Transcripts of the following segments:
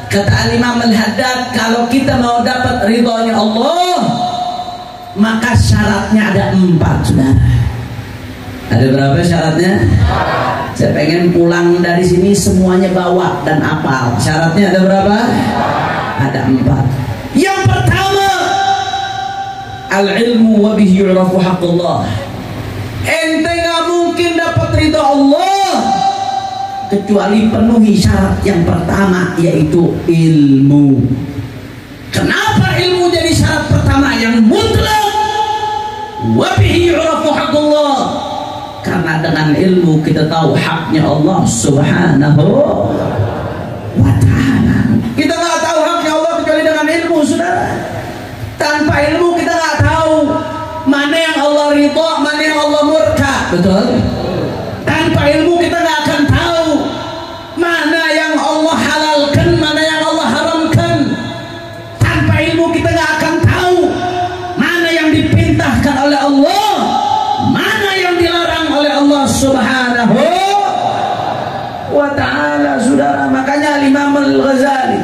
Kata Imam Al-Haddad, kalau kita mau dapat ridhonya Allah, maka syaratnya ada 4, saudara. Ada berapa syaratnya? Saya pengen pulang dari sini semuanya bawa dan hafal. Syaratnya ada berapa? Ada 4. Yang pertama, al-ilmu wa bihi yu'rafu haqqullah. Ente gak mungkin dapat ridha Allah kecuali penuhi syarat yang pertama, yaitu ilmu. Kenapa ilmu jadi syarat pertama yang mutlak? Wa bihi yu'rafu haqqullah. Karena dengan ilmu kita tahu haknya Allah Subhanahu wa ta'ala. Kita nggak tahu haknya Allah kecuali dengan ilmu, saudara. Tanpa ilmu kita nggak tahu mana yang Allah ridha, mana yang Allah murka. Betul? Tanpa ilmu kita nggak akan tahu mana yang Allah halalkan, mana yang Allah haramkan. Tanpa ilmu kita nggak akan tahu mana yang diperintahkan oleh Allah, mana yang dilarang oleh Allah Subhanahu wa ta'ala, saudara. Makanya Imam Al-Ghazali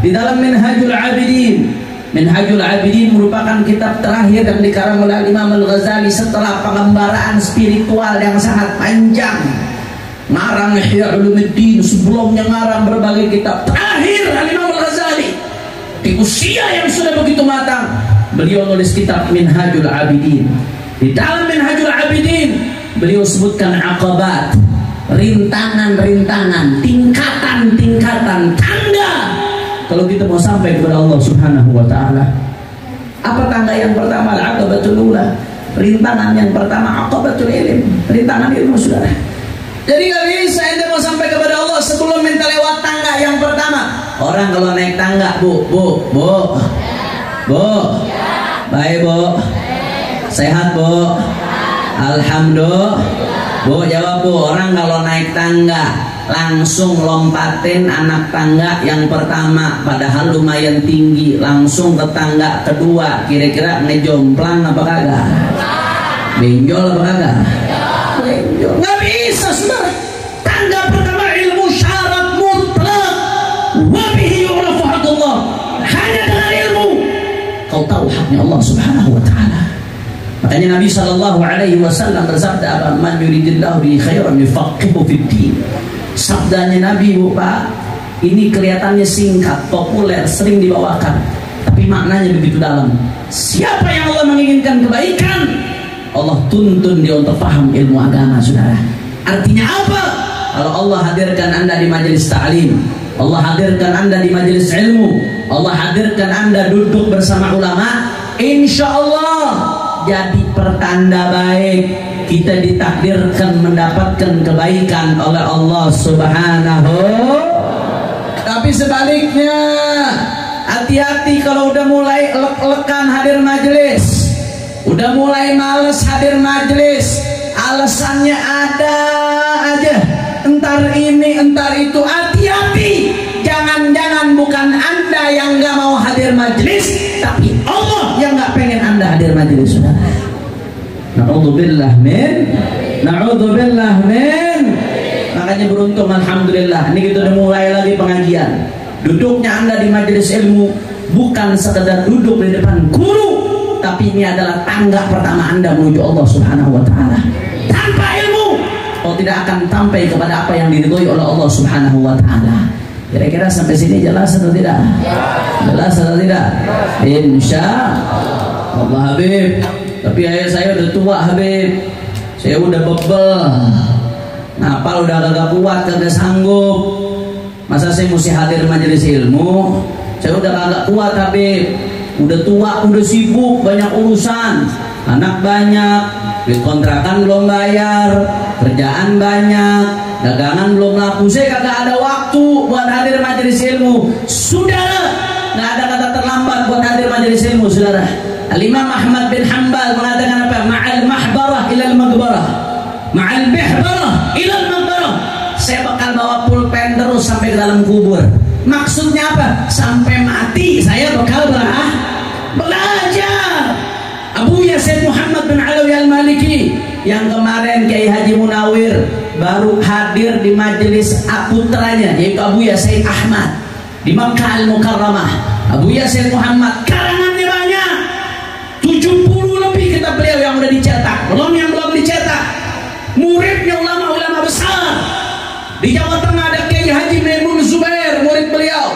di dalam Minhajul Abidin merupakan kitab terakhir yang dikarang oleh Imam Al-Ghazali setelah pengembaraan spiritual yang sangat panjang. Ngarang Ihya Ulumuddin, sebelumnya ngarang berbagai kitab. Terakhir Imam Al-Ghazali di usia yang sudah begitu matang, beliau nulis kitab Minhajul Abidin. Di dalam Minhajul Abidin beliau sebutkan aqabat, rintangan-rintangan, tingkatan-tingkatan, tangga kalau kita mau sampai kepada Allah Subhanahu wa ta'ala. Apa tangga yang pertama? Al-aqabatul ula. Rintangan yang pertama aqabatul ilm, rintangan ilmu, saudara. Jadi nggak bisa ente mau sampai kepada Allah sebelum minta lewat tangga yang pertama. Orang kalau naik tangga, bu, baik bu, sehat bu, alhamdulillah bu, jawab bu. Orang kalau naik tangga langsung lompatin anak tangga yang pertama, padahal lumayan tinggi, langsung ke tangga kedua, kira-kira ngejomplang apa kagak? Benjol apa kagak? Benjol. Nggak bisa, saudara. Tangga pertama ilmu syarat mutlak. Wa bihi yu'rafu haqqullah. Hanya dengan ilmu kau tahu haknya Allah Subhanahu wa ta'ala. Makanya Nabi sallallahu alaihi wasallam bersabda, apa? Man yuridillahu bihi khairan yufaqihu fid din. Sabdanya Nabi, bu, Pak, ini kelihatannya singkat, populer, sering dibawakan, tapi maknanya begitu dalam. Siapa yang Allah menginginkan kebaikan, Allah tuntun dia untuk paham ilmu agama, saudara. Artinya apa? Kalau Allah hadirkan Anda di majelis ta'lim, Allah hadirkan Anda di majelis ilmu, Allah hadirkan Anda duduk bersama ulama, insya Allah jadi pertanda baik. Kita ditakdirkan mendapatkan kebaikan oleh Allah Subhanahu. Tapi sebaliknya, hati-hati kalau udah mulai elek-elekan hadir majelis, udah mulai males hadir majelis, alasannya ada aja, entar ini entar itu. Hati-hati, jangan-jangan bukan Anda yang gak mau hadir majelis, tapi Allah yang gak pengen Anda hadir majelis, saudara. Na'udzubillah min. Makanya beruntung, alhamdulillah, ini kita udah mulai lagi pengajian. Duduknya Anda di majelis ilmu bukan sekedar duduk di depan guru, tapi ini adalah tangga pertama Anda menuju Allah Subhanahu wa ta'ala. Tanpa ilmu kau tidak akan sampai kepada apa yang diridhoi oleh Allah Subhanahu wa ta'ala. Kira-kira sampai sini jelas atau tidak? Jelas atau tidak? Insya Allah, Habib. Tapi ayah saya udah tua, Habib. Saya udah bebel, ngapal udah agak kuat, kagak sanggup. Masa saya mesti hadir majelis ilmu? Saya udah agak kuat, Habib. Udah tua, udah sibuk, banyak urusan, anak banyak, duit kontrakan belum bayar, kerjaan banyak, dagangan belum laku. Saya kagak ada waktu buat hadir majelis ilmu. Sudah, nggak ada kata terlambat buat hadir majelis ilmu, saudara. Al-Imam Ahmad bin Hanbal mengatakan apa? Ma'al mahbarah ilal magbarah, ma'al bihbarah ilal magbarah. Saya bakal bawa pulpen terus sampai ke dalam kubur. Maksudnya apa? Sampai mati saya bakal belajar. Abu Yasin Muhammad bin Alawi Al-Maliki yang kemarin Kiai Haji Munawir baru hadir di majelis putranya, yaitu Abu Yasin Ahmad. di Makkah Al-Mukarramah. Abuya Sayyid Muhammad, karangannya banyak, 70 lebih kitab beliau yang udah dicetak, belum yang belum dicetak. Muridnya ulama-ulama besar. Di Jawa Tengah ada Kiai Haji Maimun Zubair, murid beliau.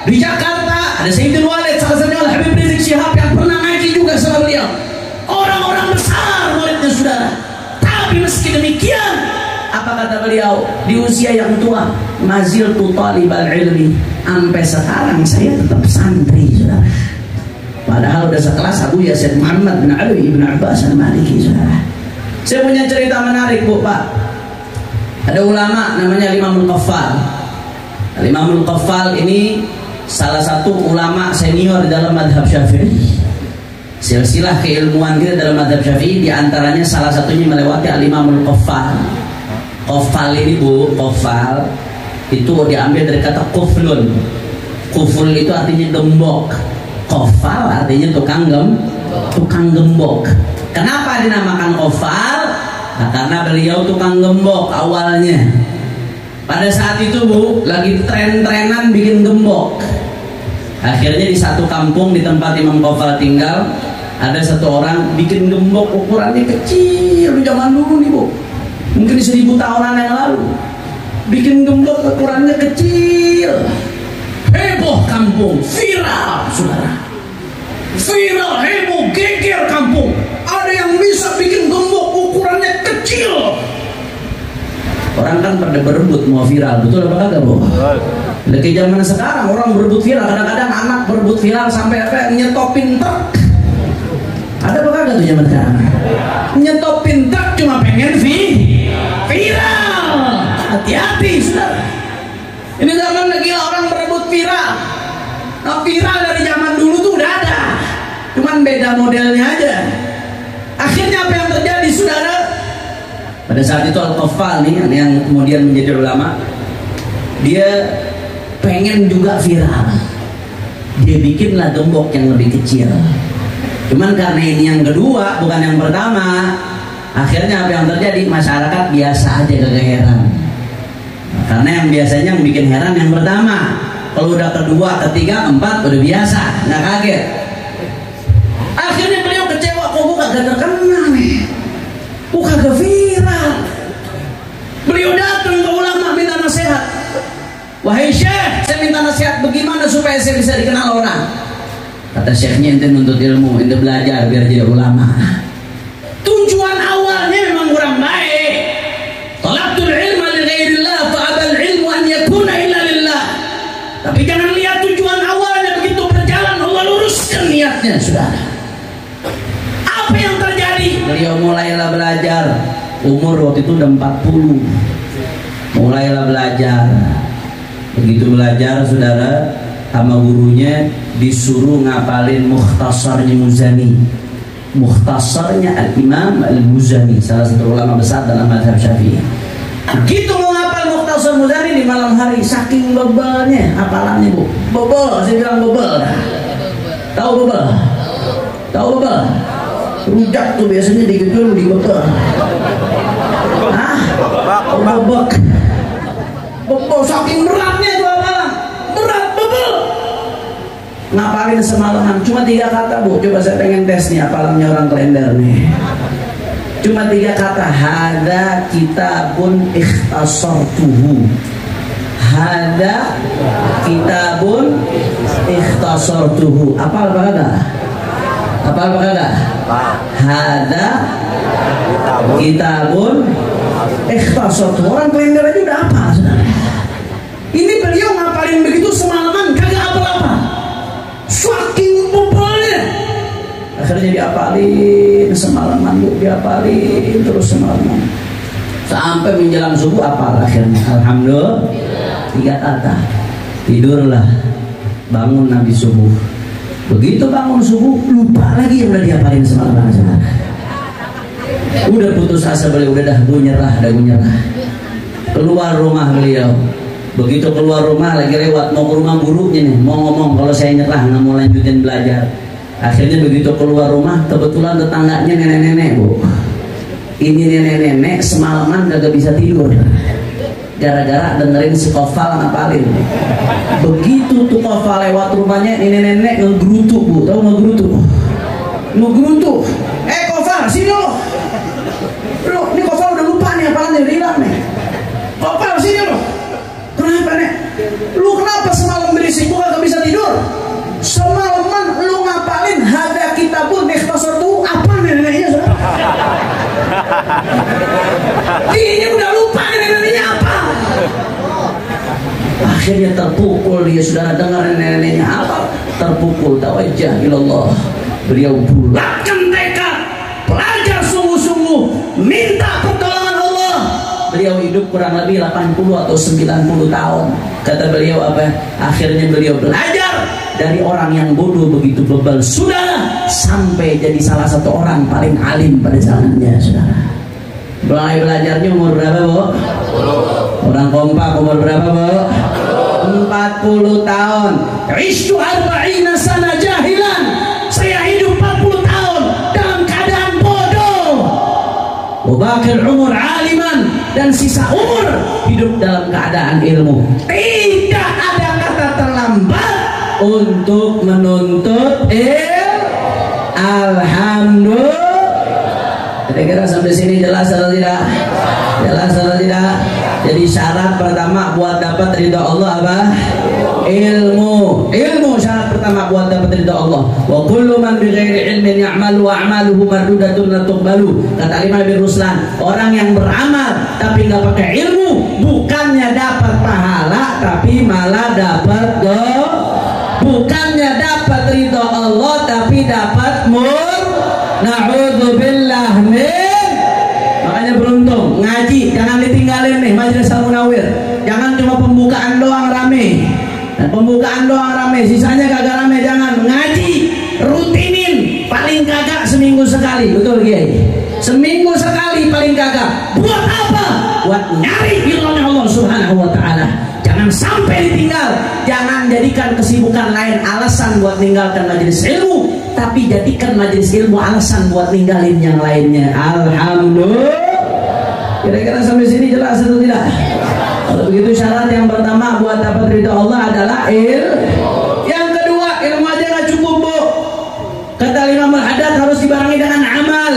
Di Jakarta ada Sayyidul Walid, salah satunya Habib Rizik Syihab yang pernah ngaji juga sama beliau. Orang-orang besar muridnya, saudara. Tapi meski demikian, apa kata beliau? Di usia yang tua, maziltu talibal ilmi, sampai sekarang saya tetap santri, saudara. Padahal udah sekelas Abuya Sayyid Muhammad bin Ali bin Abbas Al-Maliki, saudara. Saya punya cerita menarik, Bu, Pak. Ada ulama namanya Imamul Qaffal. Imamul Qaffal ini salah satu ulama senior dalam madhab Syafi'i. Silsilah keilmuan kita dalam madhab Syafi'i diantaranya salah satunya melewati Al-Imamul Qaffal. Qaffal ini, Bu, Qaffal itu diambil dari kata kuflun. Kuful itu artinya gembok. Qaffal artinya tukang gembok. Kenapa dinamakan Qaffal? Nah, karena beliau tukang gembok awalnya. Pada saat itu, Bu, lagi tren-trenan bikin gembok. Akhirnya di satu kampung di tempat Imam Qaffal tinggal, ada satu orang bikin gembok ukurannya kecil. Di zaman dulu nih, Bu, mungkin 1000 tahunan yang lalu, bikin gembok ukurannya kecil. Heboh kampung, viral, saudara. Viral, heboh, geger kampung. Ada yang bisa bikin gembok ukurannya kecil. Orang kan pada berebut mau viral, betul apa kagak, Bu? Lagi zaman sekarang orang berebut viral, kadang-kadang anak berebut viral sampai apa, nyetopin truk. Ada apa kagak tuh zaman sekarang? Nyetopin truk cuma pengen viral. Hati-hati, saudara. Ini zaman lagi orang berebut viral. Nah, viral dari zaman dulu tuh udah ada, cuman beda modelnya aja. Akhirnya apa yang terjadi, saudara? Pada saat itu Al-Qaffal nih yang kemudian menjadi ulama, dia pengen juga viral. Dia bikinlah gembok yang lebih kecil. Cuman karena ini yang kedua, bukan yang pertama, akhirnya apa yang terjadi? Masyarakat biasa aja, kagak heran. Karena yang biasanya yang bikin heran yang pertama. Kalau udah kedua, ketiga, keempat udah biasa, nggak kaget. Akhirnya beliau kecewa, kok gue kagak terkenal nih, gue kagak viral. Beliau datang ke ulama minta nasihat. Wahai Syekh, saya minta nasihat bagaimana supaya saya bisa dikenal orang. Kata Syekhnya, ente nuntut ilmu, ente belajar biar jadi ulama. Tujuan awalnya memang kurang baik. Talabtul ilma li ghairillah fa'abal ilmu an yakuna illa lillah. Tapi jangan lihat tujuan awalnya, begitu berjalan Allah luruskan niatnya, saudara. Apa yang terjadi? Beliau mulailah belajar. Umur waktu itu udah 40. Mulailah belajar. Begitu belajar, saudara, sama gurunya disuruh ngapalin mukhtasarnya Muzani. Mukhtasarnya Al-Imam Al-Muzani, salah satu ulama besar dalam mazhab Syafi'i. Begitu mau ngapal Mukhtasar Muzani di malam hari, saking bebalnya hafalannya, Bu. Bebel, saya bilang bebel. Tahu bebel? Tahu bebel? Rujak tuh biasanya digedul di bebel. Hah? Bebek. Bebel, saking beratnya itu hafalan. Berat, bebel. Ngapalin semalaman, cuma 3 kata, Bu. Coba saya pengen tes nih hafalannya orang Klender nih. Cuma 3 kata. Hada kitabun ikhtasartuhu. Hada kitabun ikhtasartuhu. Apal apa kagak? Apal apa kagak? Hada kitabun ikhtasartuhu. Orang Klender aja udah apa, saudara? Ini beliau ngapalin begitu semalaman, kagak apa-apa. Saking bebalnya. Akhirnya diapalin semalaman, Bu, diapalin terus semalaman. Sampai menjelang subuh apal akhirnya. Alhamdulillah. 3 kata. Tidurlah. Bangun Nabi subuh. Begitu bangun subuh, lupa lagi yang udah diapalin semalaman. Udah putus asa beliau, udah dah gue nyerah. Keluar rumah beliau. Begitu keluar rumah, lagi lewat mau ke rumah gurunya nih, mau ngomong kalau saya nyerah, nggak mau lanjutin belajar. Akhirnya begitu keluar rumah, kebetulan tetangganya nenek-nenek, Bu. Ini nenek-nenek semalaman kagak bisa tidur, gara-gara dengerin si Qaffal ngapalin. Begitu tuh Bapak lewat rumahnya, ini nenek ngegerutu Bu, tahu ngegerutu? Ngegerutu. Kofal, sini lo. Ini Kofal udah lupa nih apalagi udah hilang nih. Kofal, sini lo. Kenapa nek? Lu kenapa semalam berisik gua gak bisa tidur? Semalaman lu ngapalin hada kitabun ikhtasartu apa neneknya saudara? Ini udah lupa neneknya apa? Akhirnya terpukul dia, saudara, dengar neneknya apa? Terpukul, tawajjah ilallah. Beliau bulatkan tekad, belajar sungguh-sungguh, minta pertolongan Allah. Beliau hidup kurang lebih 80 atau 90 tahun. Kata beliau apa? Akhirnya beliau belajar dari orang yang bodoh begitu bebal, saudara, sampai jadi salah satu orang paling alim pada zamannya, saudara. Mulai belajarnya umur berapa, Bu? Orang kompak umur berapa, Bu? 40 tahun. Ishtu 40 sana jahilan. Saya hidup 40 tahun dalam keadaan bodoh. Wabakir umur aliman, dan sisa umur hidup dalam keadaan ilmu. Tidak ada kata terlambat untuk menuntut ilmu. Alhamdulillah. Kira-kira sampai sini jelas atau tidak? Jelas atau tidak? Jadi syarat pertama buat dapat ridha Allah apa? Ilmu. Ilmu syarat pertama buat dapat ridha Allah. Wa kullu man bighairi ilmin ya'malu wa a'maluhu mardudatun la tuqbalu. Kata Imam bin Ruslan, orang yang beramal tapi nggak pakai ilmu, bukannya dapat pahala tapi malah dapat dosa. Bukannya dapat ridha Allah tapi dapat na'udzubillah min. Makanya beruntung ngaji, jangan ditinggalin nih Majelis Al Munawir. Jangan cuma pembukaan doang rame. Dan pembukaan doang rame, sisanya kagak rame. Jangan ngaji, rutinin, paling kagak seminggu sekali. Betul Kiai? Seminggu sekali paling kagak. Buat apa? Buat nyari ridhonya Allah Subhanahu wa taala. Jangan sampai ditinggal. Jangan jadikan kesibukan lain alasan buat meninggalkan majelis ilmu, tapi jadikan majelis ilmu alasan buat ninggalin yang lainnya. Alhamdulillah. Kira-kira sampai sini jelas atau tidak? Kalau begitu syarat yang pertama buat dapat ridha Allah adalah ilmu. Yang kedua, ilmu aja nggak cukup, Bu. Kata Imam Al-Haddad harus dibarengi dengan amal.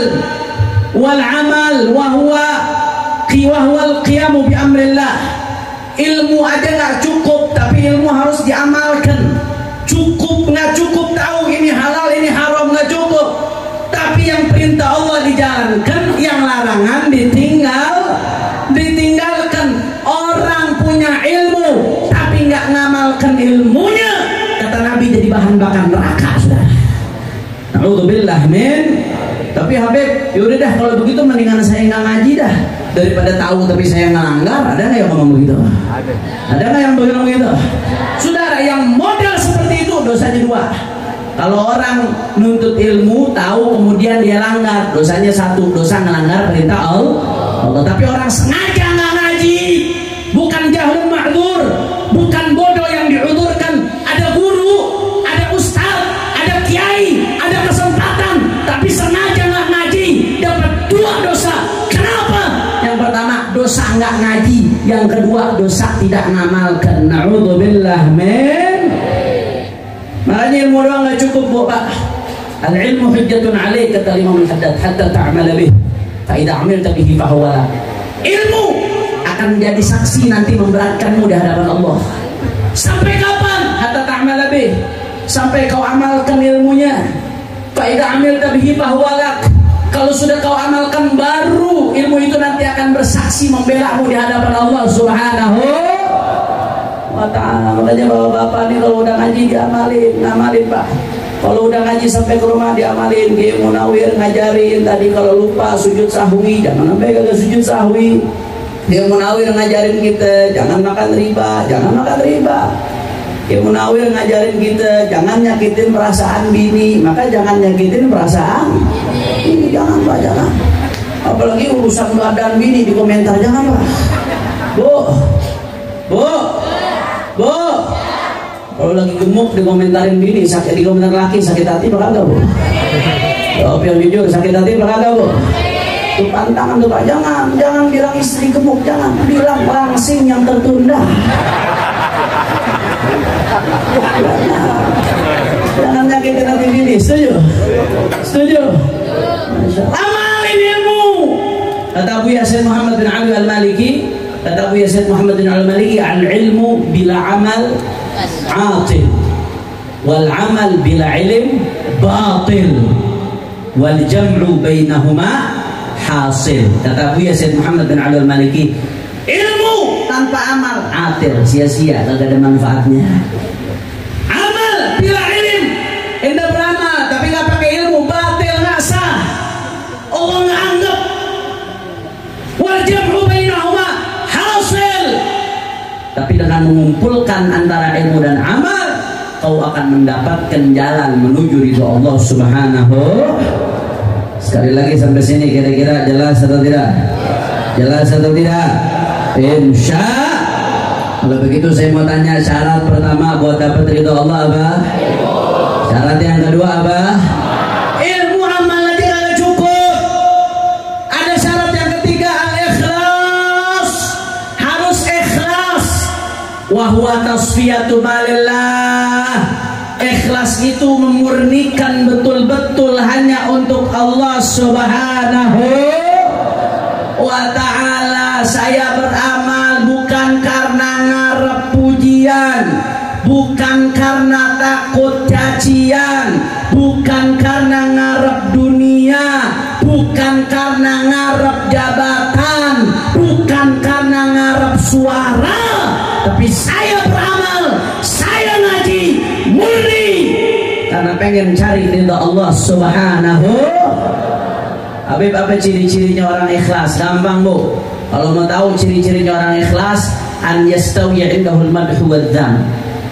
Wal amal wa huwa al-qiyamu bi amrillah. Ilmu aja nggak cukup, tapi ilmu harus diamalkan. Cukup nggak cukup tahu ini halal ini haram nggak cukup, tapi yang perintah Allah dijalankan, yang larangan ditinggalkan. Orang punya ilmu tapi nggak ngamalkan ilmunya, kata Nabi, jadi bahan bakar neraka, saudara. Na'udzubillah min. Tapi Habib, yaudah dah kalau begitu mendingan saya nggak ngaji dah daripada tahu tapi saya ngelanggar. Ada nggak yang ngomong begitu? Ada nggak yang bilang begitu? Saudara, yang model seperti itu dosanya dua. Kalau orang nuntut ilmu tahu kemudian dia langgar, dosanya satu, dosa ngelanggar perintah Allah. Tapi orang sengaja nggak ngaji, bukan jahil ma'dzur, bukan bodoh yang diudurkan. Ada guru, ada ustaz, ada kiai, ada kesempatan, tapi sengaja nggak ngaji, dapat dua dosa. Kenapa? Yang pertama dosa nggak ngaji, yang kedua dosa tidak ngamalkan. Na'udzubillah min. Makanya ilmu doang nggak cukup, Bu, Pak. Al-ilmu hujjatun alaik, kata Imam Al-Haddad, hatta ta'amala bih. Fa idza 'amilta bihi fa huwa lak. Ilmu akan jadi saksi nanti memberatkanmu di hadapan Allah. Sampai kapan? Hatta ta'amala bih. Sampai kau amalkan ilmunya. Fa idza 'amilta bihi fa huwa lak. Kalau sudah kau amalkan, baru ilmu itu nanti akan bersaksi membelamu di hadapan Allah Subhanahu wa ta'ala. Makanya bapak-bapak nih kalau udah ngaji ngamalin Pak. Kalau udah ngaji sampai ke rumah diamalin. Kiai Munawir ngajarin tadi kalau lupa sujud sahwi, jangan sampai kagak sujud sahwi. Kiai Munawir ngajarin kita jangan makan riba, jangan makan riba. Kiai Munawir ngajarin kita jangan nyakitin perasaan bini, maka jangan nyakitin perasaan ini, jangan Pak, jangan. Apalagi urusan badan bini di komentar, jangan Pak. Bu, kalau lagi gemuk dikomentarin bini, sakit di komentar laki sakit hati apa kagak, Bu? Jawab yang jujur, sakit hati apa kagak, Bu? Itu pantangan tuh Pak, jangan bilang istri gemuk, jangan bilang langsing yang tertunda. Setuju? Setuju? Amalin ilmu. Kata Buya Said Muhammad bin Ali Al-Maliki, kata Buya Said Muhammad bin Ali Al-Maliki, al-ilmu bila amal atil, wal amal bila ilm batil, wal jam'u bainahuma hasil. Kata Buya Said Muhammad bin Ali Al-Maliki, ilmu tanpa amal atil, sia-sia, tidak ada manfaatnya. Amal bila ilm, anda beramal tapi nggak pakai ilmu, batil, nggak sah, Allah nggak anggap. Wal jam'u bainahuma hasil. Tapi dengan mengumpulkan antara ilmu dan amal, kau akan mendapatkan jalan menuju ridho Allah Subhanahu. Sekali lagi sampai sini kira-kira jelas atau tidak? Jelas atau tidak? Insya. Kalau begitu saya mau tanya, syarat pertama buat dapat ridho Allah apa? Syarat yang kedua apa? Ilmu, amal aja nggak cukup. Ada syarat yang ketiga, al-ikhlas. Harus ikhlas. Wa huwa tasfiyatu malillah. Ikhlas itu memurnikan betul-betul hanya untuk Allah Subhanahu wa ta'ala. Saya beramal bukan karena ngarep pujian, bukan karena takut cacian, bukan karena ngarep dunia, bukan karena ngarep jabatan, bukan karena ngarep suara, tapi saya beramal, saya ngaji murni karena pengen cari ridha Allah Subhanahu. Habib, apa ciri-cirinya orang ikhlas? Gampang Bu, kalau mau tahu ciri-cirinya orang ikhlas, an yastawi indahul madhu wadzam.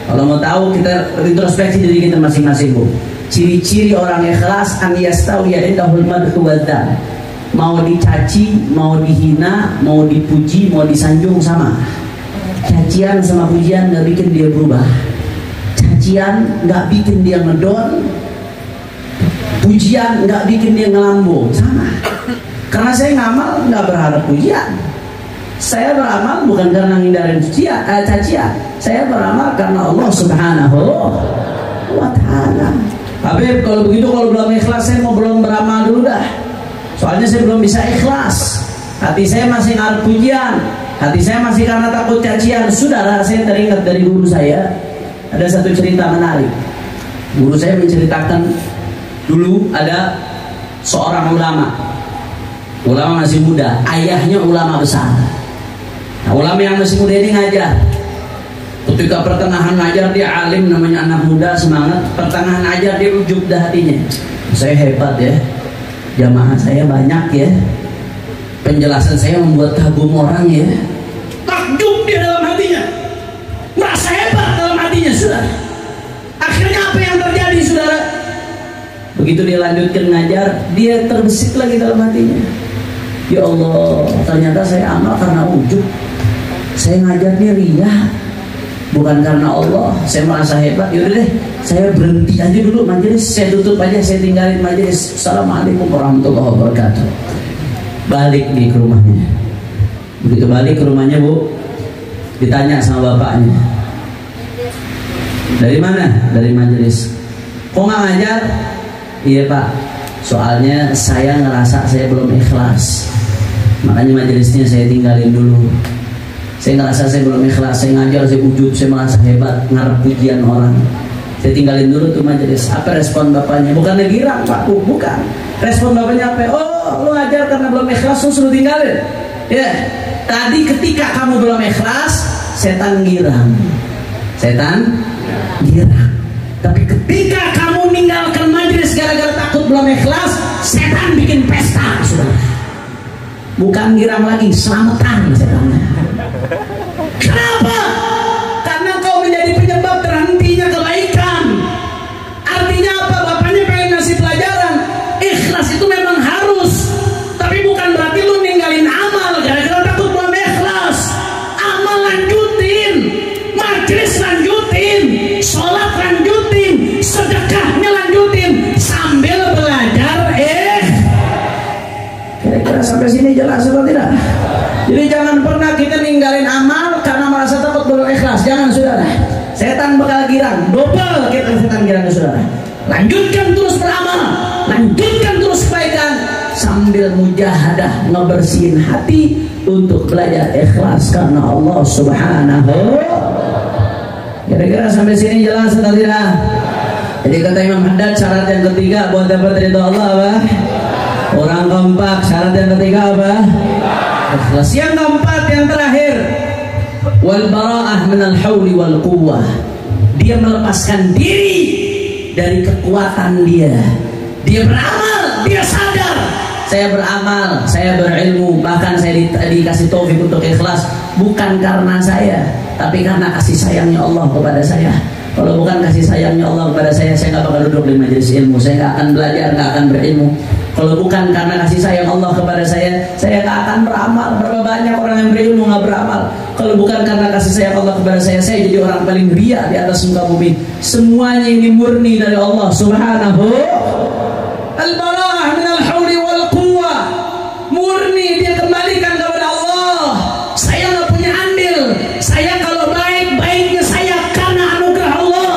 Kalau mau tahu, kita introspeksi diri kita masing-masing Bu. Ciri-ciri orang ikhlas, an yastawi indahul madhu wadzam. Mau dicaci, mau dihina, mau dipuji, mau disanjung sama. Cacian sama pujian nggak bikin dia berubah. Cacian nggak bikin dia ngedon, pujian nggak bikin dia ngelambung, sama. Karena saya ngamal nggak berharap pujian. Saya beramal bukan karena ngindarin cacian. Saya beramal karena Allah Subhanahu wa ta'ala. Habib, kalau begitu, kalau belum ikhlas, saya mau belum beramal dulu dah. Soalnya saya belum bisa ikhlas. Hati saya masih ngarep pujian, hati saya masih karena takut cacian. Saudara, saya teringat dari guru saya, ada satu cerita menarik. Guru saya menceritakan, dulu ada seorang ulama masih muda, ayahnya ulama besar. Nah, ulama yang masih muda ini ngajar. Ketika pertengahan ngajar, dia alim, namanya anak muda, semangat. Pertengahan ngajar dia ujub dah hatinya, saya hebat ya, jamaah saya banyak ya, penjelasan saya membuat kagum orang ya. Takjub dia dalam hatinya, merasa hebat dalam hatinya, saudara. Akhirnya apa yang terjadi, saudara? Begitu dia lanjutkan ngajar, dia terbesit lagi dalam hatinya. Ya Allah, ternyata saya amal karena ujub. Saya ngajar dia riya, bukan karena Allah. Saya merasa hebat. Yaudah deh, saya berhenti aja dulu majelis, saya tutup aja, saya tinggalin majelis. Assalamualaikum warahmatullahi wabarakatuh. Balik nih ke rumahnya. Begitu balik ke rumahnya Bu, ditanya sama bapaknya, dari mana? Dari majelis. Kok nggak ngajar? Iya Pak, soalnya saya ngerasa saya belum ikhlas, makanya majelisnya saya tinggalin dulu. Saya ngerasa saya belum ikhlas, saya ngajar, saya ujub, saya merasa hebat, ngarep pujian orang. Saya tinggalin dulu tuh majelis. Apa respon bapaknya? Bukan girang Pak, bukan. Respon bapaknya apa? Oh, lu ngajar karena belum ikhlas, lu suruh tinggalin. Ya, tadi ketika kamu belum ikhlas, setan girang. Setan girang. Tapi ketika kamu meninggalkan majelis gara-gara takut belum ikhlas, setan bikin pesta, saudara. Bukan girang lagi, selamatan setannya. Kenapa? Karena kau menjadi penyebab terhentinya kebaikan. Artinya apa? Bapaknya pengen ngasih pelajaran. Ikhlas itu memang harus, tapi bukan berarti lu ninggalin amal gara-gara takut belum ikhlas. Amal lanjutin, majelis lanjutin, sholat lanjutin, sedekahnya lanjutin, sambil belajar. Kira-kira sampai sini jelas atau tidak? Jadi jangan pernah kita ninggalin amal kena girang, double kita setan girangnya saudara. Lanjutkan terus beramal, lanjutkan terus kebaikan sambil mujahadah ngebersihin hati untuk belajar ikhlas karena Allah Subhanahu. Kira-kira sampai sini jelas atau tidak? Jadi kata Imam Haddad, syarat yang ketiga buat dapat ridho Allah apa? Orang keempat, syarat yang ketiga apa? Ikhlas. Yang keempat, yang terakhir, wal bara'ah minal hauli wal quwwah. Dia melepaskan diri dari kekuatan dia. Dia beramal, dia sadar. Saya beramal, saya berilmu, bahkan saya dikasih taufik untuk ikhlas bukan karena saya, tapi karena kasih sayangnya Allah kepada saya. Kalau bukan kasih sayangnya Allah kepada saya nggak bakal duduk di majelis ilmu, saya nggak akan belajar, nggak akan berilmu. Kalau bukan karena kasih sayang Allah kepada saya nggak akan beramal. Berapa banyak orang yang berilmu nggak beramal. Kalau bukan karena kasih sayang Allah kepada saya jadi orang paling ria di atas muka bumi. Semuanya ini murni dari Allah Subhanahu. Al-bara'ah minal hauli wal quwwah, murni dia kembalikan kepada Allah. Saya nggak punya andil. Saya kalau baik, baiknya saya karena anugerah Allah,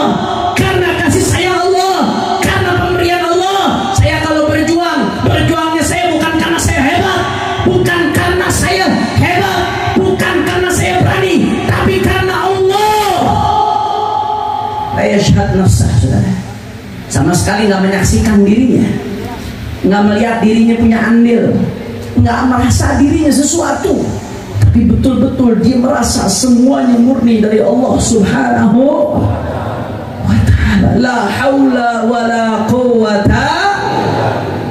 karena kasih sayang Allah, karena pemberian Allah. Saya kalau berjuang, berjuangnya saya bukan karena saya hebat, bukan karena saya hebat, bukan karena saya berani, tapi karena Allah. La yashhad nafsah, saudara. Sama sekali nggak menyaksikan dirinya, nggak melihat dirinya punya andil, nggak merasa dirinya sesuatu, tapi betul-betul dia merasa semuanya murni dari Allah Subhanahu wa ta'ala. La haula wa la quwwata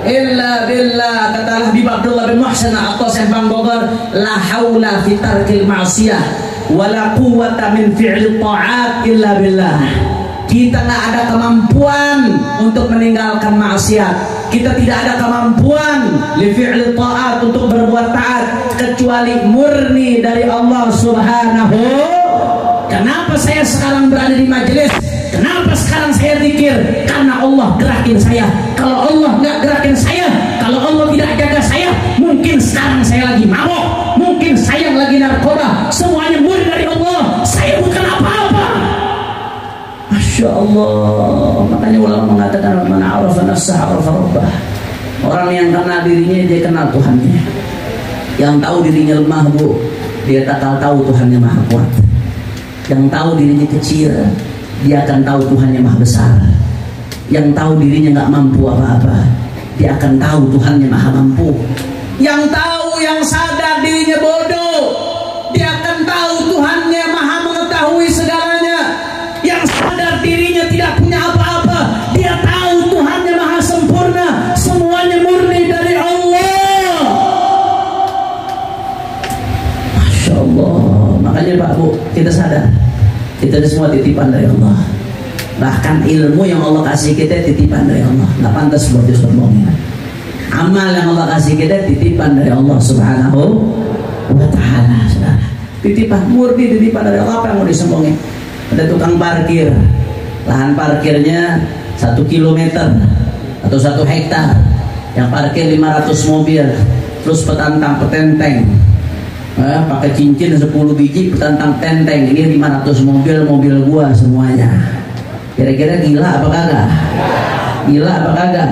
illa billah. Kata Habib Abdullah bin Muhsin Atas yang Bogor, la haula fi tarkil ma'siyah wa la quwwata min fi'li ta'at illa billah. Kita nggak ada kemampuan untuk meninggalkan maksiat. Kita tidak ada kemampuan li fi'li ta'at, untuk berbuat taat, kecuali murni dari Allah Subhanahu. Kenapa saya sekarang berada di majelis? Kenapa sekarang saya zikir? Karena Allah gerakin saya. Kalau Allah nggak gerakin saya, kalau Allah tidak jaga saya, mungkin sekarang saya lagi mabok, mungkin saya lagi narkoba. Semuanya murni dari Allah. Saya bukan apa-apa. Masya Allah. Makanya ulama mengatakan man arafa nafsah arafa rabbah. Orang yang kenal dirinya dia kenal Tuhannya. Yang tahu dirinya lemah, bu, dia tak tahu Tuhannya maha kuat. Yang tahu dirinya kecil, dia akan tahu Tuhannya maha besar. Yang tahu dirinya nggak mampu apa-apa, dia akan tahu Tuhannya maha mampu. Yang tahu, yang sadar dirinya bodoh, dia akan tahu Tuhannya maha mengetahui segalanya. Yang sadar dirinya tidak punya apa-apa, dia tahu Tuhannya maha sempurna. Semuanya murni dari Allah. Masya Allah. Makanya Pak Bu, kita sadar kita semua titipan dari Allah. Bahkan ilmu yang Allah kasih kita titipan dari Allah. Nggak pantas buat disombongin. Amal yang Allah kasih kita titipan dari Allah Subhanahu wa ta'ala. Titipan murni, titipan dari Allah. Apa yang mau disombongin? Ada tukang parkir, lahan parkirnya 1 kilometer atau 1 hektar, yang parkir 500 mobil, terus petenteng, pakai cincin 10 biji, petantang tenteng. Ini 500 mobil gua semuanya. Kira-kira gila apa kagak? Gila apa kagak?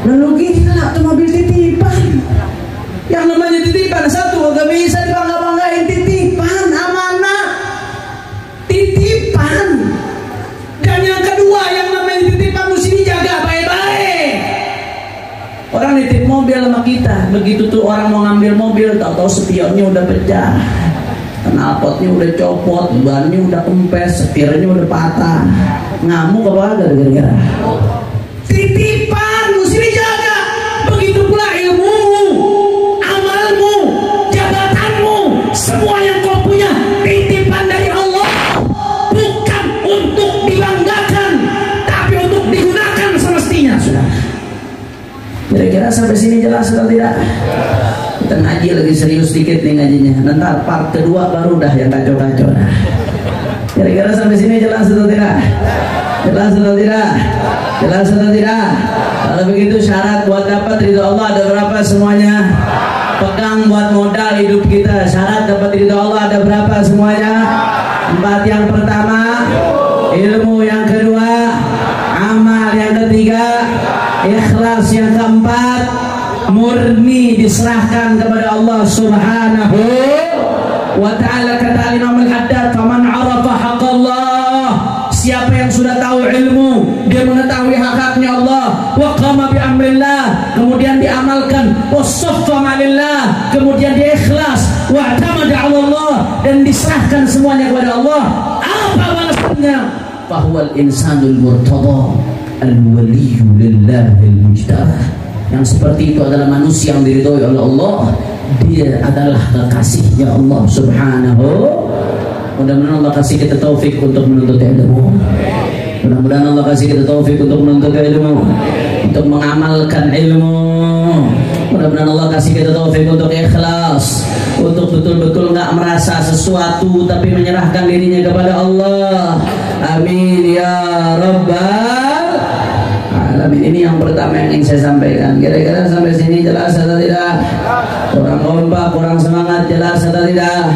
Lalu gila tuh mobil titipan. Yang namanya titipan, satu gak bisa dibangga-banggain. Titipan, amanah, titipan. Dan yang kedua, yang namanya titipan mesti dijaga baik-baik. Orang nitip mobil sama kita, begitu tuh orang mau ngambil mobil, tahu-tahu spionnya udah pecah, knalpotnya udah copot, bannya udah kempes, setirnya udah patah. Ngamuk apa agak kira-kira? Titipan mesti dijaga. Begitu pula ilmumu, amalmu, jabatanmu, semua yang kau punya titipan dari Allah. Bukan untuk dibanggakan, tapi untuk digunakan semestinya. Sudah. Kira-kira sampai sini jelas atau tidak? Kita ngaji lagi serius dikit nih ngajinya. Nanti part kedua baru dah yang kacau-kacau. Kira-kira sampai sini jelas atau tidak? Jelas atau tidak? Jelas atau tidak? Kalau begitu syarat buat dapat ridho Allah ada berapa semuanya? Pegang buat modal hidup kita. Syarat dapat ridho Allah ada berapa semuanya? 4. Yang pertama, ilmu. ilmu yang kedua, amal yang ketiga, ikhlas yang keempat, murni diserahkan kepada Allah Subhanahu wa ta'ala. Kata Imam Al-Haddad, faman arafa haqqallah, siapa yang sudah tahu ilmu, dia mengetahui hak-haknya Allah, wa qama bi amrillah, kemudian diamalkan, wasaffa ma'lillah, kemudian dia ikhlas, wa tamada 'ala Allah, dan diserahkan semuanya kepada Allah, apa balasannya? Fahuwal insanul murtada al-waliyyu lillahil mujtaba. Yang seperti itu adalah manusia yang diridhoi oleh Allah, dia adalah kekasihnya Allah Subhanahu. Mudah-mudahan Allah kasih kita taufik untuk menuntut ilmu. Mudah-mudahan Allah kasih kita taufik untuk menuntut ilmu, untuk mengamalkan ilmu. Mudah-mudahan Allah kasih kita taufik untuk ikhlas, untuk betul-betul nggak merasa sesuatu tapi menyerahkan dirinya kepada Allah. Amin ya rabbal alamin. Ini yang pertama yang ingin saya sampaikan. Kira-kira sampai sini jelas atau tidak? Kurang kompak, kurang semangat, jelas atau tidak?